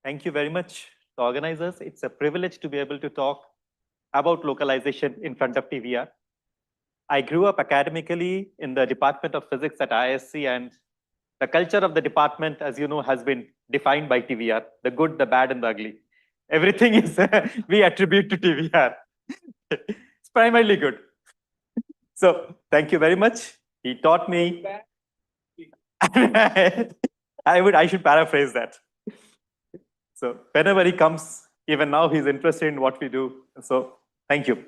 Thank you very much, the organizers. It's a privilege to be able to talk about localization in front of TVR. I grew up academically in the Department of Physics at IISc, and the culture of the department, as you know, has been defined by TVR, the good, the bad, and the ugly. Everything is we attribute to TVR. It's primarily good. So thank you very much. He taught me. I should paraphrase that. So whenever he comes, even now he's interested in what we do. So thank you.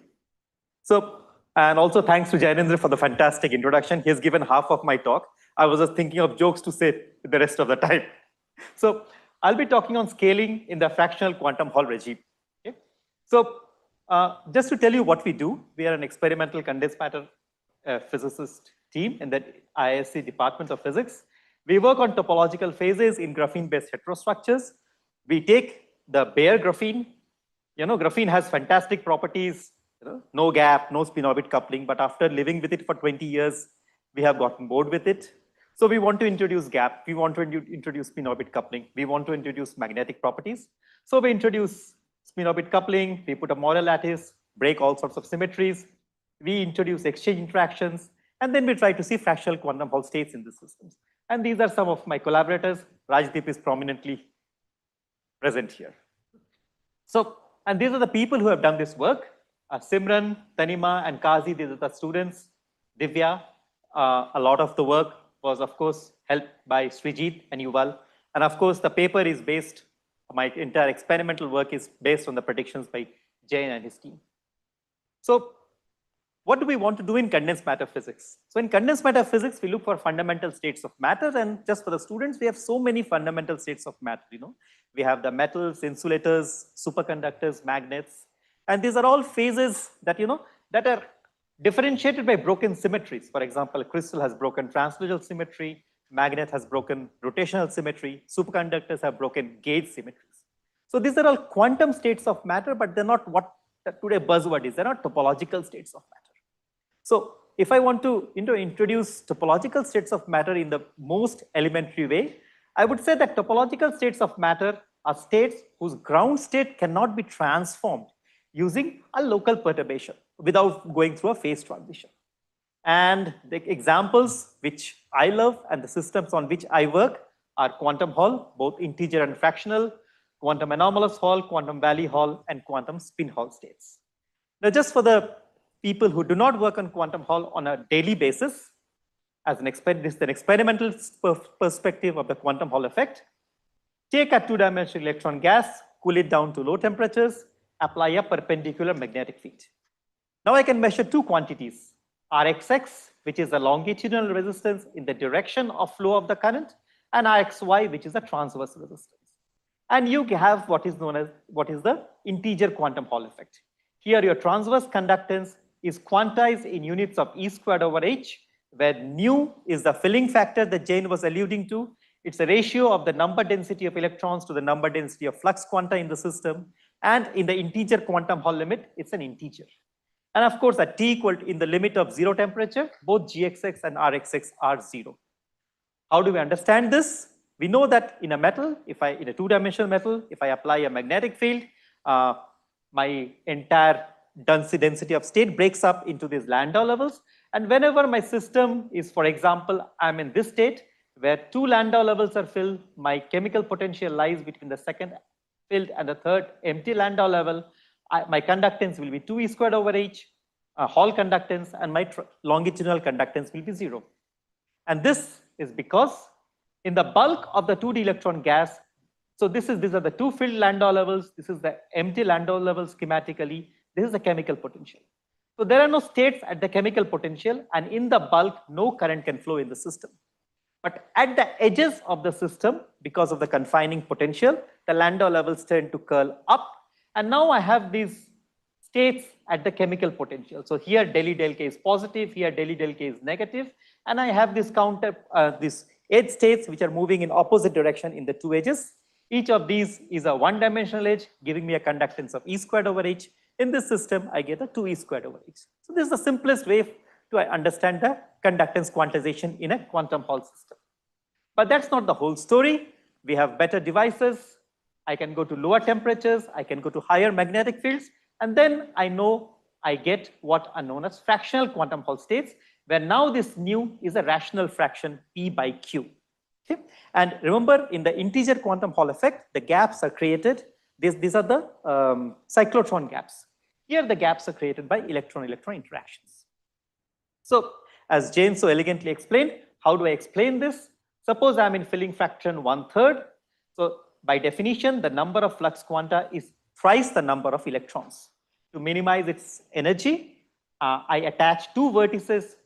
So, and also thanks to Jainendra for the fantastic introduction. He has given half of my talk. I was just thinking of jokes to say the rest of the time. So I'll be talking on scaling in the fractional quantum Hall regime. Okay? So just to tell you what we do, we are an experimental condensed matter physicist team in the IISc Department of Physics. We work on topological phases in graphene-based heterostructures. We take the bare graphene. Graphene has fantastic properties, no gap, no spin-orbit coupling, but after living with it for 20 years, we have gotten bored with it. So we want to introduce gap, we want to introduce spin-orbit coupling, we want to introduce magnetic properties. So we introduce spin-orbit coupling, we put a Moore lattice, break all sorts of symmetries, we introduce exchange interactions, and then we try to see fractional quantum Hall states in the systems. And these are some of my collaborators. Rajdeep is prominently present here. So, and these are the people who have done this work. Simran, Tanima, and Kazi, these are the students. Divya, a lot of the work was, of course, helped by Srijit and Yuval. And of course, the paper is based, my entire experimental work is based on the predictions by Jain and his team. So what do we want to do in condensed matter physics? So in condensed matter physics, we look for fundamental states of matter. And just for the students, we have so many fundamental states of matter. We have the metals, insulators, superconductors, magnets. And these are all phases that, that are differentiated by broken symmetries. For example, a crystal has broken translational symmetry, magnet has broken rotational symmetry, superconductors have broken gauge symmetries. So these are all quantum states of matter, but they're not what today buzzword is. They're not topological states of matter. So if I want to introduce topological states of matter in the most elementary way, I would say that topological states of matter are states whose ground state cannot be transformed using a local perturbation without going through a phase transition. And the examples which I love and the systems on which I work are quantum Hall, both integer and fractional, quantum anomalous Hall, quantum valley Hall, and quantum spin Hall states. Now, just for the people who do not work on quantum Hall on a daily basis, as this is an experimental perspective of the quantum Hall effect, take a two-dimensional electron gas, cool it down to low temperatures, apply a perpendicular magnetic field. Now I can measure two quantities, Rxx, which is the longitudinal resistance in the direction of flow of the current, and Rxy, which is the transverse resistance. And you have what is known as the integer quantum Hall effect. Here your transverse conductance is quantized in units of E squared over H, where nu is the filling factor that Jain was alluding to. It's a ratio of the number density of electrons to the number density of flux quanta in the system. And in the integer quantum Hall limit, it's an integer. And of course, at T equal to in the limit of 0 temperature, both Gxx and Rxx are 0. How do we understand this? We know that in a metal, in a two-dimensional metal, if I apply a magnetic field, my entire density of state breaks up into these Landau levels. And whenever my system is, for example, I'm in this state where two Landau levels are filled, my chemical potential lies between the second filled and the third empty Landau level. My conductance will be 2E squared over H, Hall conductance, and my longitudinal conductance will be 0. And this is because in the bulk of the 2D electron gas, so these are the two filled Landau levels, this is the empty Landau level schematically, this is the chemical potential. So there are no states at the chemical potential, and in the bulk, no current can flow in the system. But at the edges of the system, because of the confining potential, the Landau levels tend to curl up. And now I have these states at the chemical potential. So here del E del K is positive, here del E del K is negative, and I have this these edge states which are moving in opposite direction in the two edges. Each of these is a one-dimensional edge, giving me a conductance of E squared over H. In this system, I get a 2E squared over H. So this is the simplest way to understand the conductance quantization in a quantum Hall system. But that's not the whole story. We have better devices. I can go to lower temperatures, I can go to higher magnetic fields, and then I know I get what are known as fractional quantum Hall states, where now this nu is a rational fraction P by Q. Okay? And remember, in the integer quantum Hall effect, the gaps are created. These are the cyclotron gaps. Here, the gaps are created by electron-electron interactions. So, as Jane so elegantly explained, how do I explain this? Suppose I'm in filling fraction 1/3. So, by definition, the number of flux quanta is thrice the number of electrons. To minimize its energy, I attach two vertices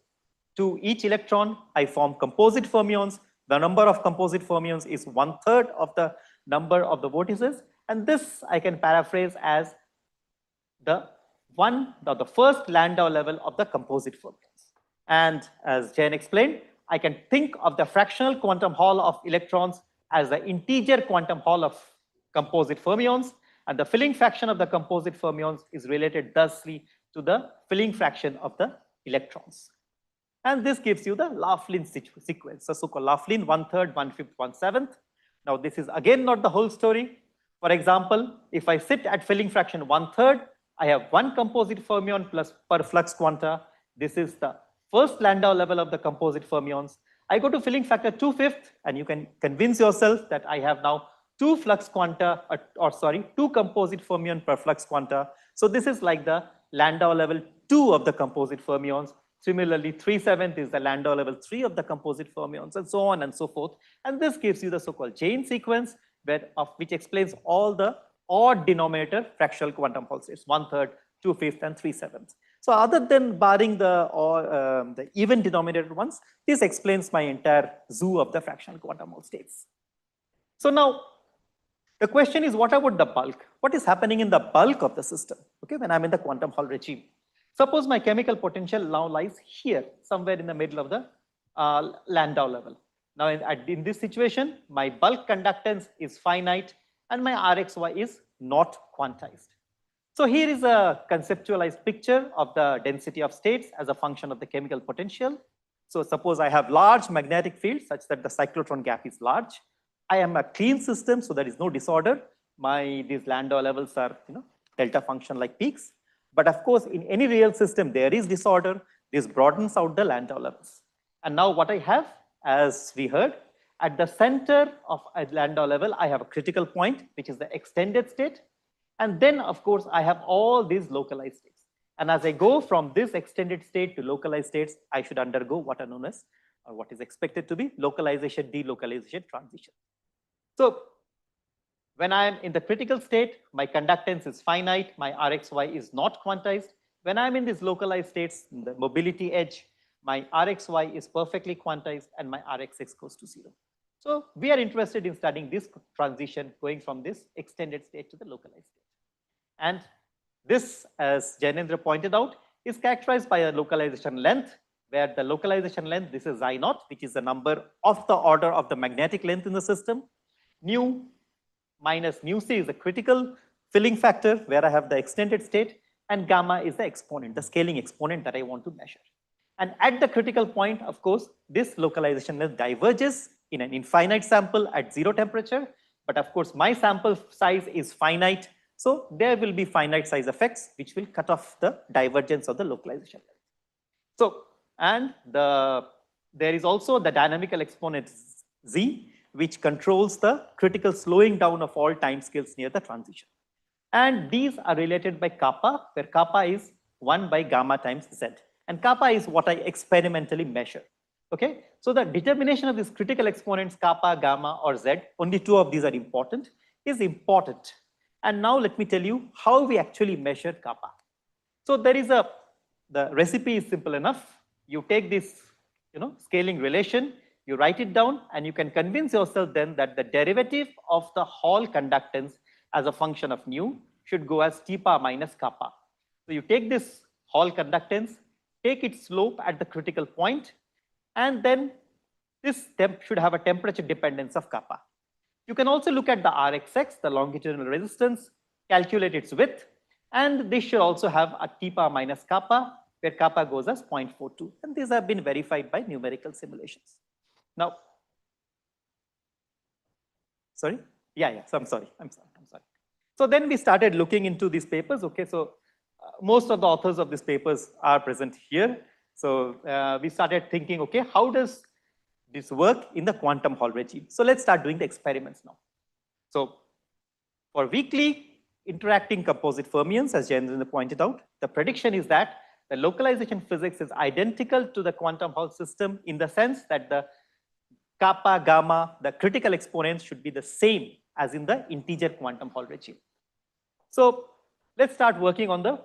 to each electron. I form composite fermions. The number of composite fermions is 1/3 of the number of the vortices. And this I can paraphrase as the first Landau level of the composite fermions. And as Jane explained, I can think of the fractional quantum Hall of electrons as the integer quantum Hall of composite fermions. And the filling fraction of the composite fermions is related thusly to the filling fraction of the electrons. And this gives you the Laughlin sequence, the so-called Laughlin 1/3, 1/5, 1/7. Now, this is again not the whole story. For example, if I sit at filling fraction 1/3, I have one composite fermion plus per flux quanta. This is the first Landau level of the composite fermions. I go to filling factor 2/5, and you can convince yourself that I have now two flux quanta, two composite fermion per flux quanta. So this is like the Landau level 2 of the composite fermions. Similarly, 3/7 is the Landau level 3 of the composite fermions, and so on and so forth. And this gives you the so-called Jane sequence, which explains all the odd denominator fractional quantum Hall states, 1/3, 2/5, and 3/7. So other than barring the even denominator ones, this explains my entire zoo of the fractional quantum Hall states. So now, the question is, what about the bulk? What is happening in the bulk of the system, okay, when I'm in the quantum Hall regime? Suppose my chemical potential now lies here, somewhere in the middle of the Landau level. Now, in this situation, my bulk conductance is finite and my Rxy is not quantized. So here is a conceptualized picture of the density of states as a function of the chemical potential. So suppose I have large magnetic fields such that the cyclotron gap is large. I am a clean system, so there is no disorder. These Landau levels are, delta function like peaks. But of course, in any real system, there is disorder. This broadens out the Landau levels. And now what I have, as we heard, at the center of a Landau level, I have a critical point, which is the extended state. And then, of course, I have all these localized states. And as I go from this extended state to localized states, I should undergo what are known as, or what is expected to be, localization, delocalization, transition. So when I am in the critical state, my conductance is finite, my Rxy is not quantized. When I'm in these localized states, in the mobility edge, my Rxy is perfectly quantized and my Rxx goes to 0. So we are interested in studying this transition going from this extended state to the localized state. And this, as Janendra pointed out, is characterized by a localization length, where the localization length, this is Xi naught, which is the number of the order of the magnetic length in the system. Nu minus nu c is the critical filling factor, where I have the extended state, and gamma is the exponent, the scaling exponent that I want to measure. And at the critical point, of course, this localization length diverges in an infinite sample at 0 temperature. But of course, my sample size is finite. So there will be finite size effects, which will cut off the divergence of the localization length. So, and there is also the dynamical exponent z, which controls the critical slowing down of all time scales near the transition. And these are related by kappa, where kappa is 1 by gamma times z. And kappa is what I experimentally measure. Okay, so the determination of these critical exponents, kappa, gamma, or z, only 2 of these are important, is important. And now let me tell you how we actually measure kappa. So there is the recipe is simple enough. You take this, scaling relation, you write it down, and you can convince yourself then that the derivative of the Hall conductance as a function of nu should go as T bar minus kappa. So you take this Hall conductance, take its slope at the critical point, and then this should have a temperature dependence of kappa. You can also look at the Rxx, the longitudinal resistance, calculate its width, and this should also have a T bar minus kappa, where kappa goes as 0.42. And these have been verified by numerical simulations. Now, sorry? Yeah. So I'm sorry. So then we started looking into these papers. Okay, so most of the authors of these papers are present here. So we started thinking, okay, how does this work in the quantum Hall regime? So let's start doing the experiments now. So for weakly interacting composite fermions, as Jayendra pointed out, the prediction is that the localization physics is identical to the quantum Hall system in the sense that the kappa, gamma, the critical exponents should be the same as in the integer quantum Hall regime. So let's start working on the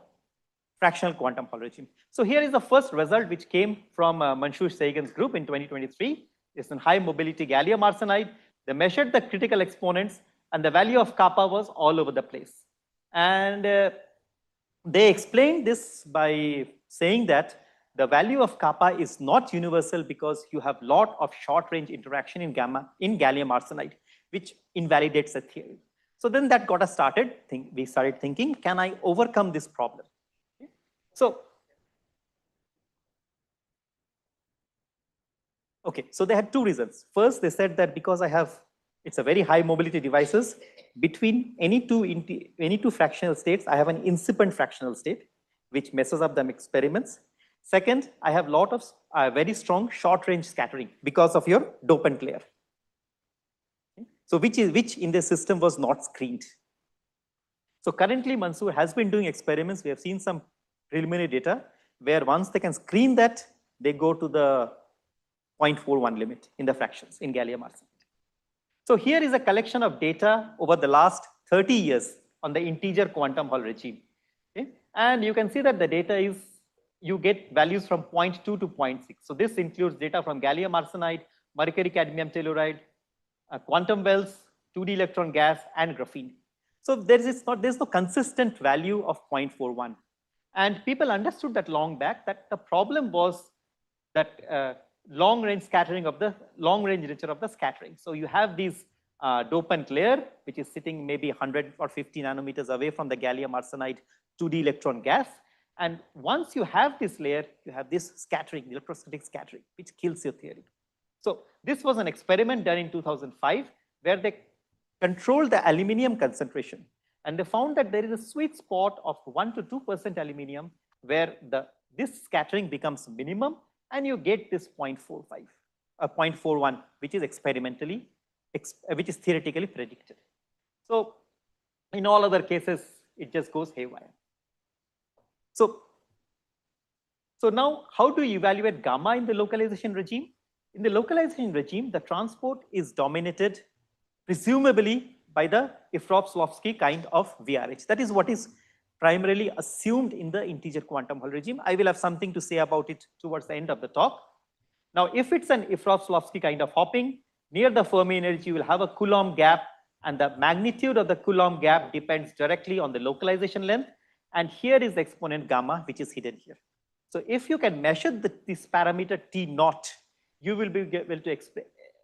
fractional quantum Hall regime. So here is the first result which came from Mansur Sagan's group in 2023. It's in high mobility gallium arsenide. They measured the critical exponents and the value of kappa was all over the place. And they explained this by saying that the value of kappa is not universal because you have lot of short range interaction in gallium arsenide, which invalidates the theory. So then that got us started. We started thinking, can I overcome this problem? So, okay, so they had two reasons. First, they said that because it's a very high mobility devices, between any two fractional states, I have an incipient fractional state, which messes up the experiments. Second, I have lot of very strong short range scattering because of your dopant layer. So which in the system was not screened. So currently Mansur has been doing experiments. We have seen some preliminary data where once they can screen that, they go to the 0.41 limit in the fractions in gallium arsenide. So here is a collection of data over the last 30 years on the integer quantum Hall regime. Okay? And you can see that the data is, you get values from 0.2 to 0.6. So this includes data from gallium arsenide, mercury cadmium telluride, quantum wells, 2D electron gas, and graphene. So there's no consistent value of 0.41. And people understood that long back that the problem was that long range scattering of the long range nature of the scattering. So you have these dopant layer, which is sitting maybe 100 or 50 nanometers away from the gallium arsenide 2D electron gas. And once you have this layer, you have this scattering, electrostatic scattering, which kills your theory. So this was an experiment done in 2005 where they controlled the aluminum concentration. And they found that there is a sweet spot of 1 to 2% aluminum where this scattering becomes minimum and you get this 0.45, 0.41, which is which is theoretically predicted. So in all other cases, it just goes haywire. So now how do you evaluate gamma in the localization regime? In the localization regime, the transport is dominated presumably by the Ifrov-Shklovsky kind of VRH. That is what is primarily assumed in the integer quantum Hall regime. I will have something to say about it towards the end of the talk. Now, if it's an Ifrov-Shklovsky kind of hopping, near the Fermi energy, you will have a Coulomb gap, and the magnitude of the Coulomb gap depends directly on the localization length. And here is the exponent gamma, which is hidden here. So if you can measure this parameter T naught, you will be able to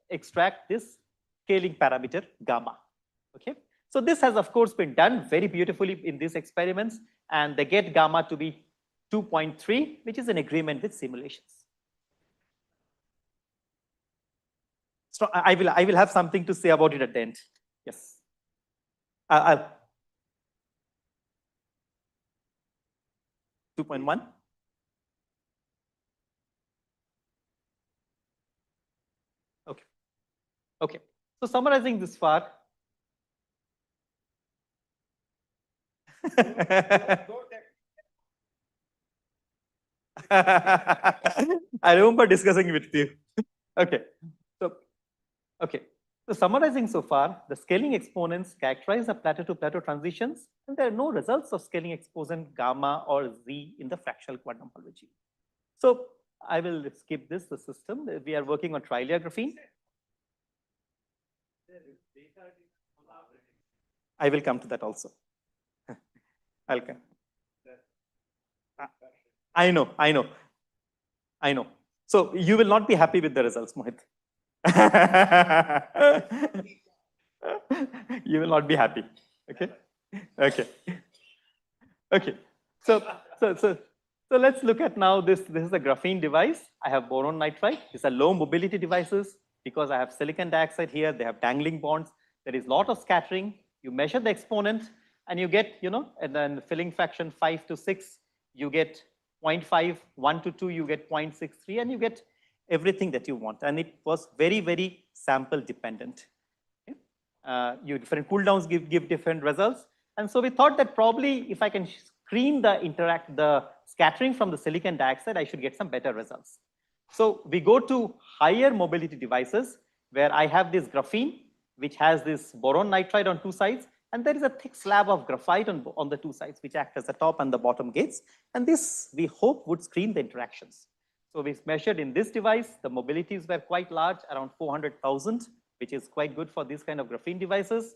extract this scaling parameter gamma. Okay. So this has of course been done very beautifully in these experiments, and they get gamma to be 2.3, which is in agreement with simulations. So I will have something to say about it at the end. Yes. 2.1. Okay. Okay. So summarizing this far. I remember discussing with you. Okay. So summarizing so far, the scaling exponents characterize the plateau-to-plateau transitions, and there are no results of scaling exponent gamma or z in the fractional quantum Hall regime. So I will skip this, the system. We are working on trilayer graphene. I will come to that also. I'll come. I know. So you will not be happy with the results, Mohit. You will not be happy. Okay. So let's look at now this. This is a graphene device. I have boron nitride. These are low mobility devices because I have silicon dioxide here. They have dangling bonds. there is a lot of scattering. You measure the exponent and you get, and then filling fraction 5 to 6, you get 0.5, 1 to 2, you get 0.63, and you get everything that you want. And it was very, very sample dependent. Okay? Different cooldowns give different results. And so we thought that probably if I can screen the scattering from the silicon dioxide, I should get some better results. So we go to higher mobility devices where I have this graphene, which has this boron nitride on two sides, and there is a thick slab of graphite on the two sides, which act as the top and the bottom gates. And this, we hope, would screen the interactions. So we measured in this device, the mobilities were quite large, around 400,000, which is quite good for these kind of graphene devices.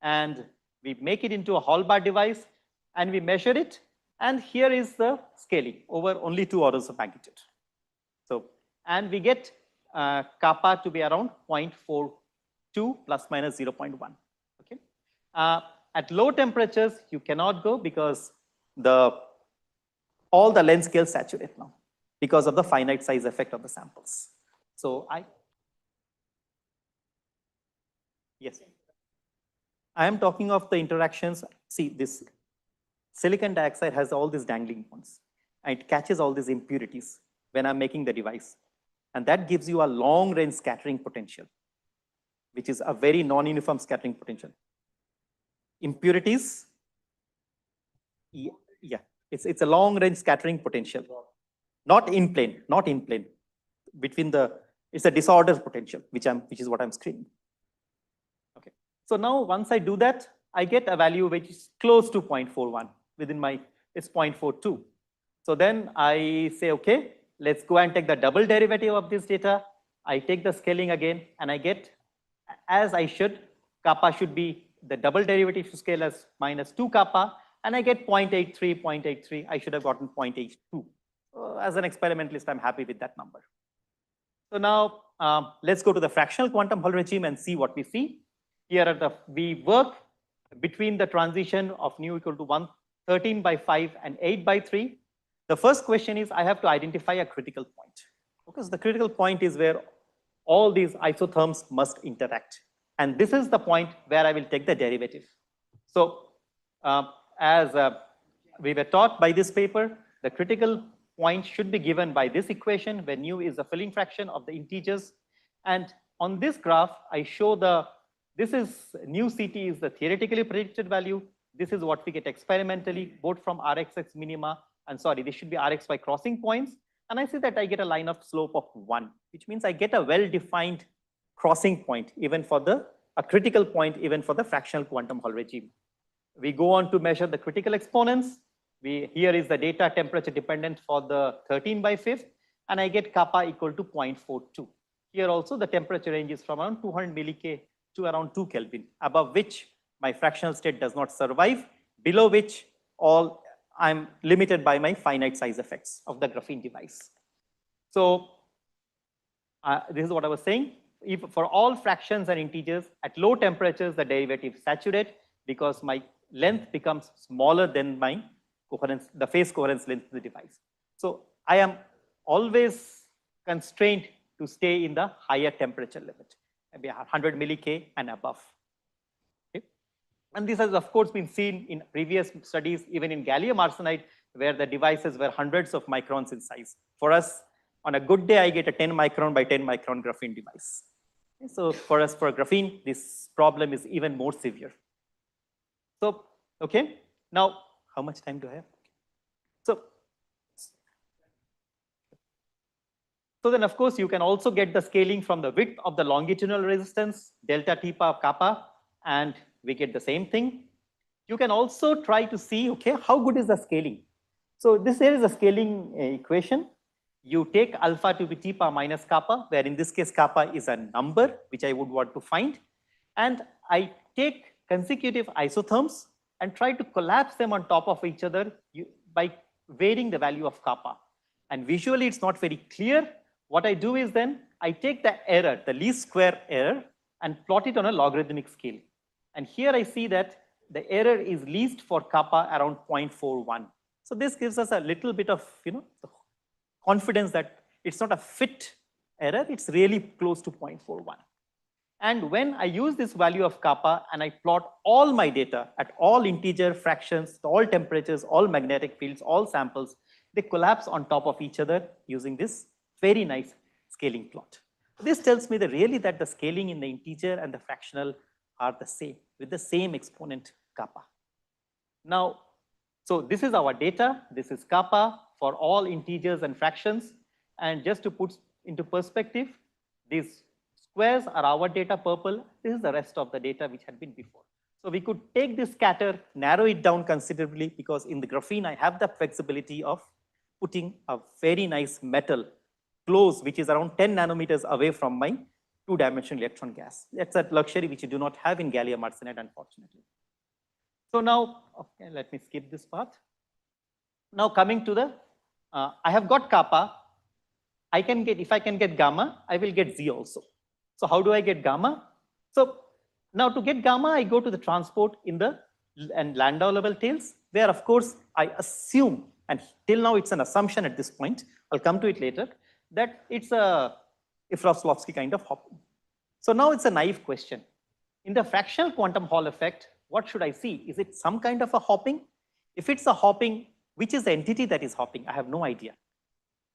And we make it into a Hall bar device, and we measure it. And here is the scaling over only 2 orders of magnitude. So, and we get kappa to be around 0.42 plus minus 0.1. Okay. At low temperatures, you cannot go because all the length scales saturate now because of the finite size effect of the samples. So yes, I am talking of the interactions. See, this silicon dioxide has all these dangling bonds, and it catches all these impurities when I'm making the device. And that gives you a long range scattering potential, which is a very non-uniform scattering potential. Impurities, yeah, it's a long range scattering potential. Not in plane. It's a disordered potential, which is what I'm screening. Okay. So now once I do that, I get a value which is close to 0.41 within it's 0.42. So then I say, okay, let's go and take the double derivative of this data. I take the scaling again, and I get, as I should, kappa should be, the double derivative should scale as minus 2 kappa, and I get 0.83. I should have gotten 0.82. As an experimentalist, I'm happy with that number. So now let's go to the fractional quantum Hall regime and see what we see. Here we work between the transition of nu equal to 13 by 5 and 8 by 3. The first question is I have to identify a critical point, because the critical point is where all these isotherms must interact. And this is the point where I will take the derivative. So as we were taught by this paper, the critical point should be given by this equation where nu is the filling fraction of the integers. And on this graph, I show this is nu CT is the theoretically predicted value. This is what we get experimentally, both from RXX minima, and sorry, this should be RX by crossing points. And I see that I get a line of slope of 1, which means I get a well-defined crossing point, even for a critical point, even for the fractional quantum Hall regime. We go on to measure the critical exponents. Here is the data temperature dependent for the 13 by 5th, and I get kappa equal to 0.42. Here also the temperature range is from around 200 milli to around 2 Kelvin, above which my fractional state does not survive, below which I'm limited by my finite size effects of the graphene device. So this is what I was saying. If for all fractions and integers at low temperatures, the derivative saturate because my length becomes smaller than my coherence, the phase coherence length of the device. So I am always constrained to stay in the higher temperature limit, maybe 100 milli and above. Okay. And this has of course been seen in previous studies, even in gallium arsenide, where the devices were hundreds of microns in size. For us, on a good day, I get a 10 micron by 10 micron graphene device. Okay. So for us, for graphene, this problem is even more severe. So, okay, now how much time do I have? So then, of course, you can also get the scaling from the width of the longitudinal resistance, delta T power kappa, and we get the same thing. You can also try to see, okay, how good is the scaling? So here is a scaling equation. You take alpha to be T power minus kappa, where in this case, kappa is a number, which I would want to find. And I take consecutive isotherms and try to collapse them on top of each other by varying the value of kappa. And visually, it's not very clear. What I do is then I take the error, the least square error, and plot it on a logarithmic scale. And here I see that the error is least for kappa around 0.41. So this gives us a little bit of confidence that it's not a fit error, it's really close to 0.41. And when I use this value of kappa and I plot all my data at all integer fractions, all temperatures, all magnetic fields, all samples, they collapse on top of each other using this very nice scaling plot. This tells me that really that the scaling in the integer and the fractional are the same with the same exponent kappa. Now, so this is our data. This is kappa for all integers and fractions. And just to put into perspective, these squares are our data purple. This is the rest of the data which had been before. So we could take this scatter, narrow it down considerably because in the graphene, I have the flexibility of putting a very nice metal close, which is around 10 nanometers away from my two-dimensional electron gas. That's a luxury which you do not have in gallium arsenide, unfortunately. So now, okay, let me skip this part. Now coming to the, I have got kappa. I can get, if I can get gamma, I will get Z also. So how do I get gamma? So now to get gamma, I go to the transport in the and Landau level tails, where of course I assume, and till now it's an assumption at this point, I'll come to it later, that it's a Ifrov-Shklovsky kind of hopping. So now it's a naive question. In the fractional quantum Hall effect, what should I see? Is it some kind of a hopping? If it's a hopping, which is the entity that is hopping? I have no idea.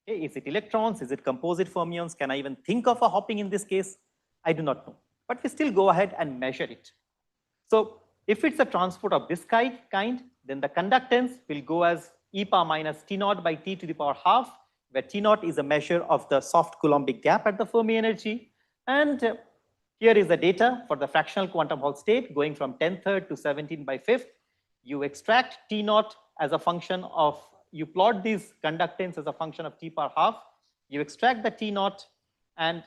Okay, is it electrons? Is it composite fermions? Can I even think of a hopping in this case? I do not know. But we still go ahead and measure it. So if it's a transport of this kind, then the conductance will go as e power minus T naught by T to the power half, where T naught is a measure of the soft Coulombic gap at the Fermi energy. And here is the data for the fractional quantum Hall state going from 10^3 to 17/5. You extract T naught as a function of, you plot these conductance as a function of T power half. You extract the T naught, and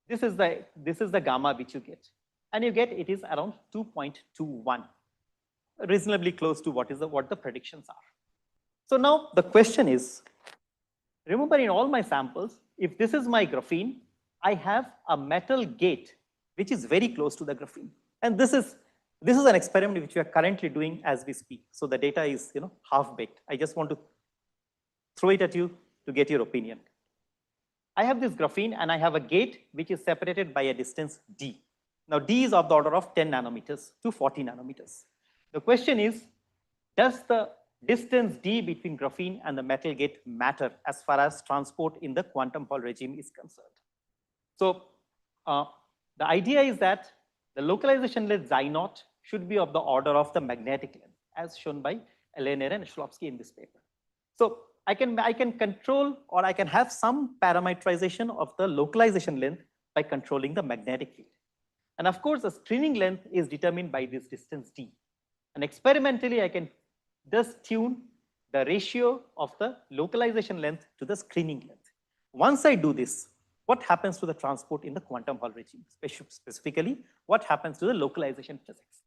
this is the gamma which you get. And you get it is around 2.21, reasonably close to what the predictions are. So now the question is, remember in all my samples, if this is my graphene, I have a metal gate which is very close to the graphene. And this is an experiment which we are currently doing as we speak. So the data is half-baked. I just want to throw it at you to get your opinion. I have this graphene and I have a gate which is separated by a distance d. Now d is of the order of 10 nanometers to 40 nanometers. The question is, does the distance d between graphene and the metal gate matter as far as transport in the quantum Hall regime is concerned? So the idea is that the localization length xi naught should be of the order of the magnetic length, as shown by Elener and Shklovsky in this paper. So I can control, or I can have some parametrization of the localization length by controlling the magnetic field. And of course, the screening length is determined by this distance d. And experimentally, I can just tune the ratio of the localization length to the screening length. Once I do this, what happens to the transport in the quantum Hall regime? Specifically, what happens to the localization physics?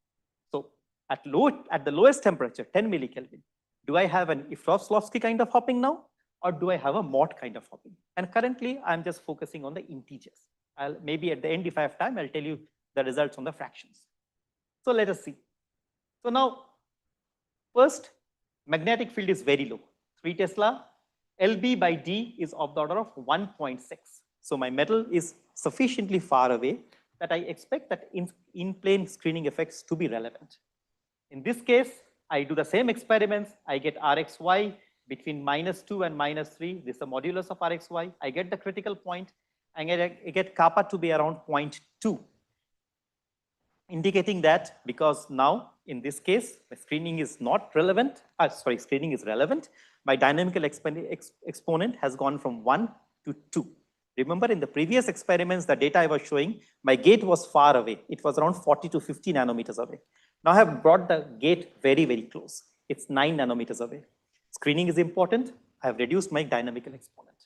So at the lowest temperature, 10 millikelvin, do I have an Ifrov-Shklovsky kind of hopping now, or do I have a Mott kind of hopping? And currently, I'm just focusing on the integers. Maybe at the end, if I have time, I'll tell you the results on the fractions. So let us see. So now, first, magnetic field is very low, 3 Tesla. LB by D is of the order of 1.6. So my metal is sufficiently far away that I expect that in-plane screening effects to be relevant. In this case, I do the same experiments. I get Rxy between -2 and -3. This is the modulus of Rxy. I get the critical point, and I get kappa to be around 0.2, indicating that because now, in this case, the screening is not relevant. Screening is relevant. My dynamical exponent has gone from 1 to 2. Remember, in the previous experiments, the data I was showing, my gate was far away. It was around 40 to 50 nanometers away. Now I have brought the gate very, very close. It's 9 nanometers away. Screening is important. I have reduced my dynamical exponent.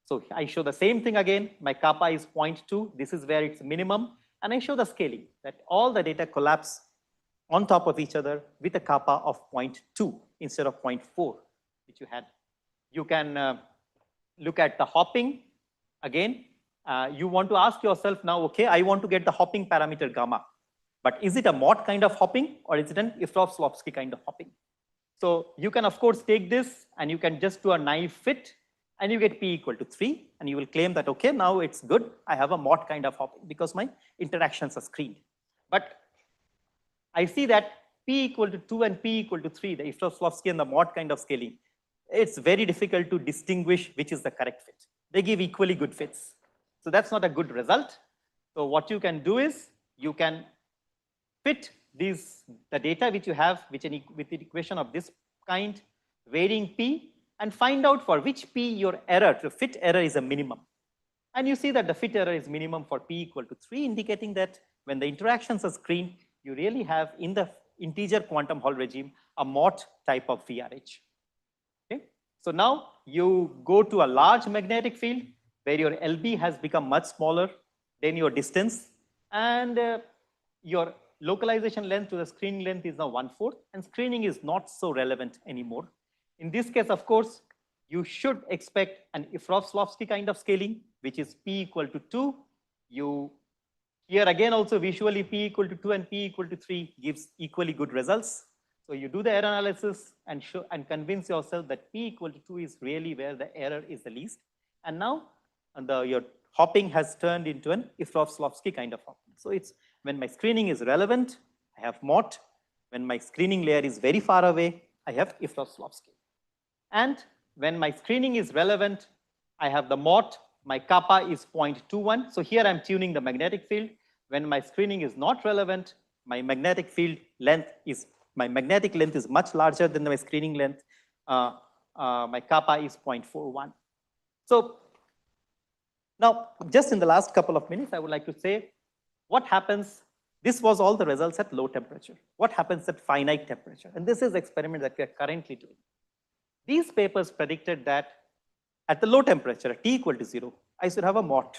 So I show the same thing again. My kappa is 0.2. This is where it's minimum. And I show the scaling, that all the data collapse on top of each other with a kappa of 0.2 instead of 0.4, which you had. You can look at the hopping. Again, you want to ask yourself now, okay, I want to get the hopping parameter gamma. But is it a Mott kind of hopping, or is it an Ifrov-Shklovsky kind of hopping? So you can, of course, take this and you can just do a naive fit. and you get P equal to 3, and you will claim that, okay, now it's good. I have a Mott kind of hopping because my interactions are screened. But I see that P equal to 2 and P equal to 3, the Ifroslovsky and the Mott kind of scaling, it's very difficult to distinguish which is the correct fit. They give equally good fits. So that's not a good result. So what you can do is you can fit the data which you have with the equation of this kind, varying P, and find out for which P your error, the fit error is a minimum. And you see that the fit error is minimum for P equal to 3, indicating that when the interactions are screened, you really have in the integer quantum Hall regime a Mott type of VRH. Okay? So now you go to a large magnetic field where your LB has become much smaller than your distance, and your localization length to the screening length is now 1/4, and screening is not so relevant anymore. In this case, of course, you should expect an Ifroslovsky kind of scaling, which is P equal to 2. Here again also visually P equal to 2 and P equal to 3 gives equally good results. So you do the error analysis and convince yourself that P equal to 2 is really where the error is the least. And now your hopping has turned into an Ifroslovsky kind of hopping. So it's when my screening is relevant, I have Mott. When my screening layer is very far away, I have Ifroslovsky. And when my screening is relevant, I have the Mott. My kappa is 0.21. So here I'm tuning the magnetic field. When my screening is not relevant, my magnetic length is much larger than my screening length. My kappa is 0.41. So now, just in the last couple of minutes, I would like to say what happens. This was all the results at low temperature. What happens at finite temperature? And this is the experiment that we are currently doing. These papers predicted that at the low temperature, at T equal to 0, I should have a Mott.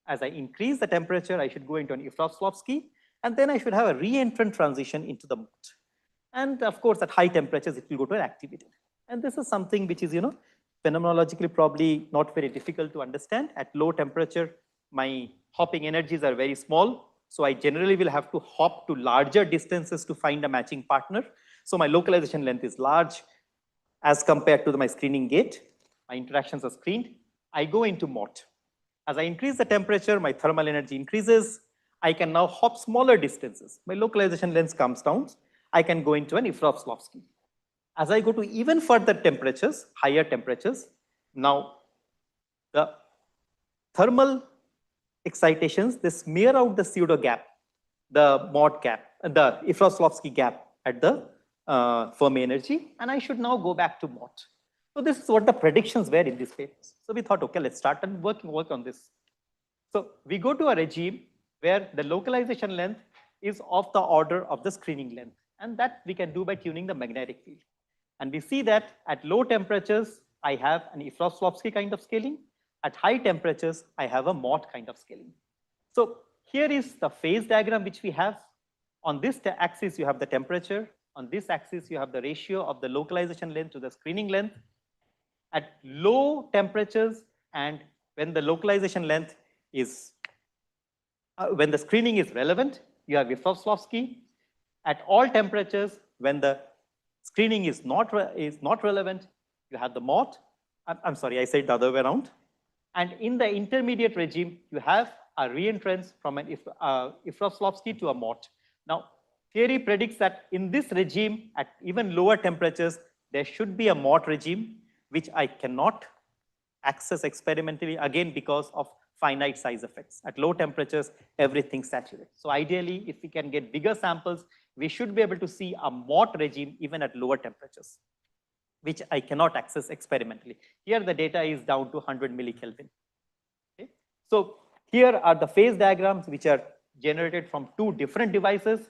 As I increase the temperature, I should go into an Ifroslovsky, and then I should have a re-entrant transition into the Mott. And of course, at high temperatures, it will go to an activated. And this is something which is, phenomenologically probably not very difficult to understand. At low temperature, my hopping energies are very small. So I generally will have to hop to larger distances to find a matching partner. So my localization length is large as compared to my screening gate. My interactions are screened. I go into Mott. As I increase the temperature, my thermal energy increases. I can now hop smaller distances. My localization length comes down. I can go into an Ifroslovsky. As I go to even further temperatures, higher temperatures, now the thermal excitations, they smear out the pseudo gap, the Mott gap, the Ifroslovsky gap at the Fermi energy, and I should now go back to Mott. So this is what the predictions were in these papers. So we thought, okay, let's start and work on this. So we go to a regime where the localization length is of the order of the screening length, and that we can do by tuning the magnetic field. And we see that at low temperatures, I have an Ifroslovsky kind of scaling. At high temperatures, I have a Mott kind of scaling. So here is the phase diagram which we have. On this axis, you have the temperature. On this axis, you have the ratio of the localization length to the screening length. At low temperatures and when the localization length is, when the screening is relevant, you have Ifroslovsky. At all temperatures, when the screening is not relevant, you have the Mott. I'm sorry, I said the other way around. And in the intermediate regime, you have a reentrance from an Ifroslovsky to a Mott. Now, theory predicts that in this regime, at even lower temperatures, there should be a Mott regime, which I cannot access experimentally, again, because of finite size effects. At low temperatures, everything saturates. So ideally, if we can get bigger samples, we should be able to see a Mott regime even at lower temperatures, which I cannot access experimentally. Here, the data is down to 100 millikelvin. Okay? So here are the phase diagrams, which are generated from two different devices.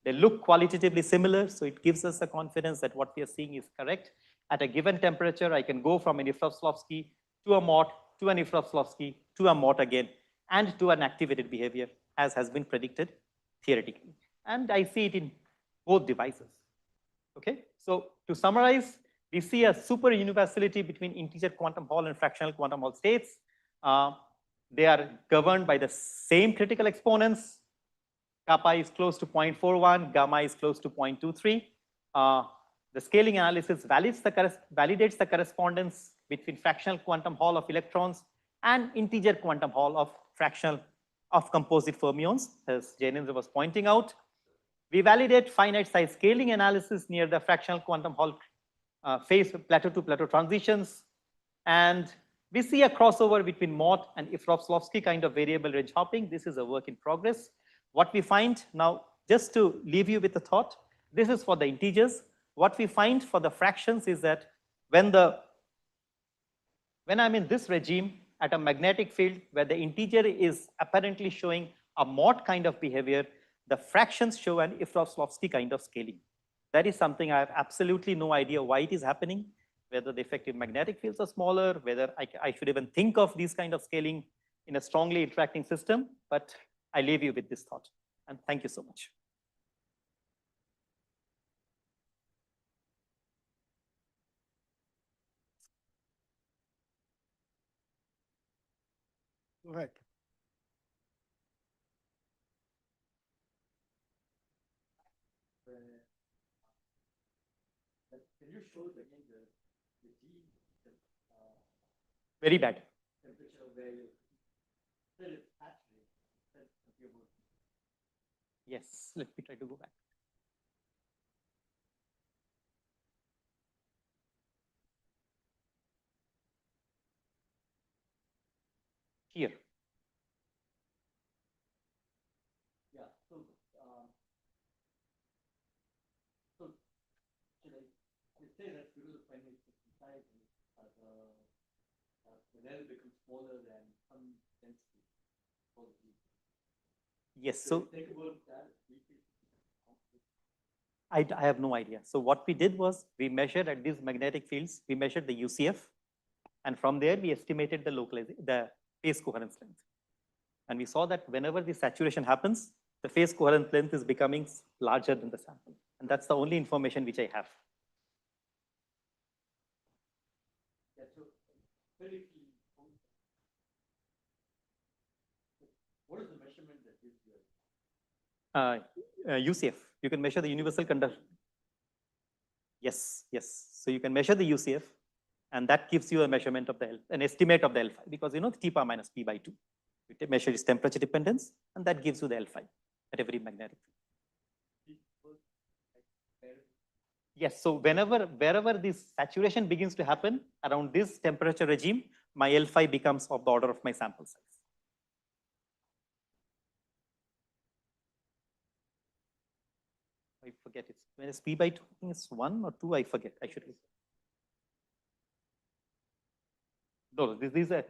They look qualitatively similar, so it gives us the confidence that what we are seeing is correct. At a given temperature, I can go from an Ifroslovsky to a Mott, to an Ifroslovsky, to a Mott again, and to an activated behavior, as has been predicted theoretically. And I see it in both devices. Okay, so to summarize, we see a super universality between integer quantum Hall and fractional quantum Hall states. They are governed by the same critical exponents. Kappa is close to 0.41, gamma is close to 0.23. The scaling analysis validates the correspondence between fractional quantum Hall of electrons and integer quantum Hall of fractional of composite fermions, as Jainendra was pointing out. We validate finite size scaling analysis near the fractional quantum Hall phase plateau to plateau transitions. And we see a crossover between Mott and Ifrov-Slovsky kind of variable range hopping. This is a work in progress. What we find now, just to leave you with a thought, this is for the integers. What we find for the fractions is that when I'm in this regime at a magnetic field where the integer is apparently showing a Mott kind of behavior, the fractions show an Ifrov-Slovsky kind of scaling. That is something I have absolutely no idea why it is happening, whether the effective magnetic fields are smaller, whether I should even think of these kind of scaling in a strongly interacting system, but I leave you with this thought. And thank you so much. Go ahead. Can you show the G very bad temperature where you yes, let me try to go back. Here. Yeah, so should I say that because of finite society, the L becomes smaller than some density. Yes, so I have no idea. So what we did was we measured at these magnetic fields, we measured the UCF, and from there we estimated the phase coherence length. And we saw that whenever the saturation happens, the phase coherence length is becoming larger than the sample. And that's the only information which I have. What is the measurement that gives you? UCF. You can measure the universal conduction. Yes, yes. So you can measure the UCF, and that gives you a measurement of the an estimate of the L5, because you know the T power minus P by 2. You measure its temperature dependence, and that gives you the L5 at every magnetic field. Yes, so wherever this saturation begins to happen around this temperature regime, my L5 becomes of the order of my sample size. I forget it's when it's P by 2, I think it's 1 or 2, I forget. I should. No, these are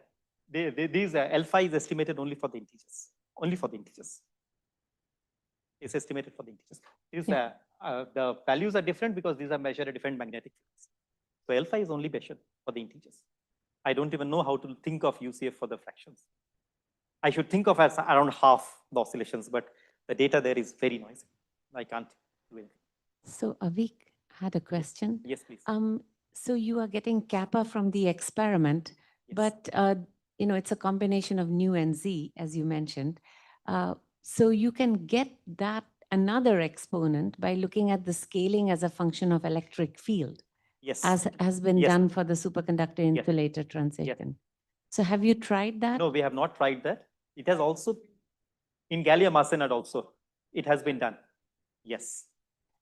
L5 is estimated only for the integers. Only for the integers. It's estimated for the integers. The values are different because these are measured at different magnetic fields. So L5 is only measured for the integers. I don't even know how to think of UCF for the fractions. I should think of as around half the oscillations, but the data there is very noisy. I can't do anything. So Aveek had a question. Yes, please. So you are getting kappa from the experiment, Yes. but you know, it's a combination of nu and z, as you mentioned. So you can get that another exponent by looking at the scaling as a function of electric field. Yes. As has been Yes. done for the superconductor insulator transition. Yes. So have you tried that? No, we have not tried that. It has also, in gallium arsenide also, it has been done. Yes.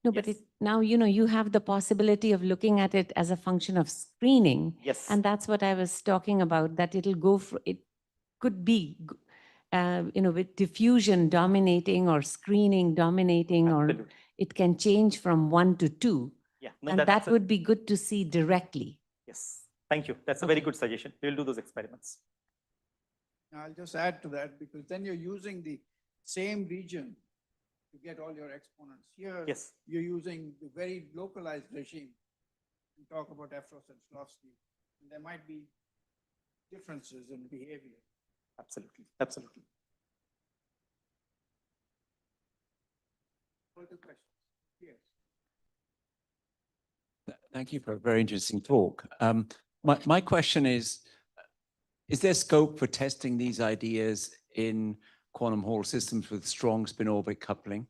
No, but now, you know, you have the possibility of looking at it as a function of screening. Yes. And that's what I was talking about, that it'll go for, it could be, you know, with diffusion dominating or screening dominating, Absolutely. or it can change from 1 to 2. Yeah. No, and that would be good to see directly. Yes. Thank you. That's a very good suggestion. We'll do those experiments. I'll just add to that, because then you're using the same region to get all your exponents. Here, yes, you're using the very localized regime and talk about Efros and Slovsky. And there might be differences in behavior. Absolutely. Absolutely. Further questions? Yes. Thank you for a very interesting talk. My question is there scope for testing these ideas in quantum Hall systems with strong spin-orbit coupling?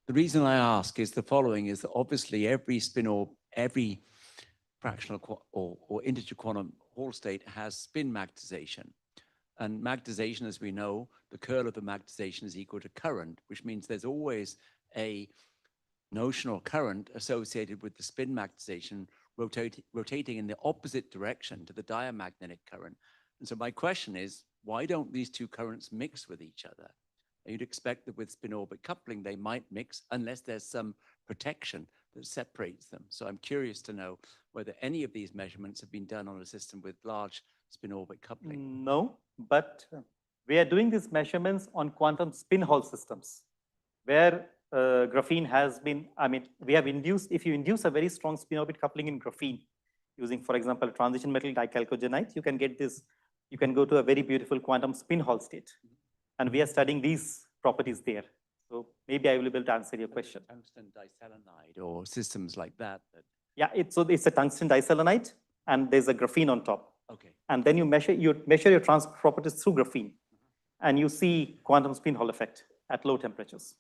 The reason I ask is the following, is that obviously every spin-orbit, every fractional or integer quantum Hall state has spin magnetization. And magnetization, as we know, the curl of the magnetization is equal to current, which means there's always a notional current associated with the spin magnetization rotating in the opposite direction to the diamagnetic current. And so my question is, why don't these two currents mix with each other? You'd expect that with spin-orbit coupling, they might mix unless there's some protection that separates them. So I'm curious to know whether any of these measurements have been done on a system with large spin-orbit coupling. No, but we are doing these measurements on quantum spin Hall systems, where graphene has been, we have induced, if you induce a very strong spin-orbit coupling in graphene, using, for example, transition metal dichalcogenide, you can get this, you can go to a very beautiful quantum spin Hall state. And we are studying these properties there. So maybe I will be able to answer your question. Tungsten diselenide or systems like that. Yeah, it's a tungsten diselenide, and there's a graphene on top. Okay. And then you measure your transport properties through graphene, and you see quantum spin Hall effect at low temperatures.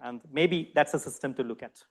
And maybe that's a system to look at.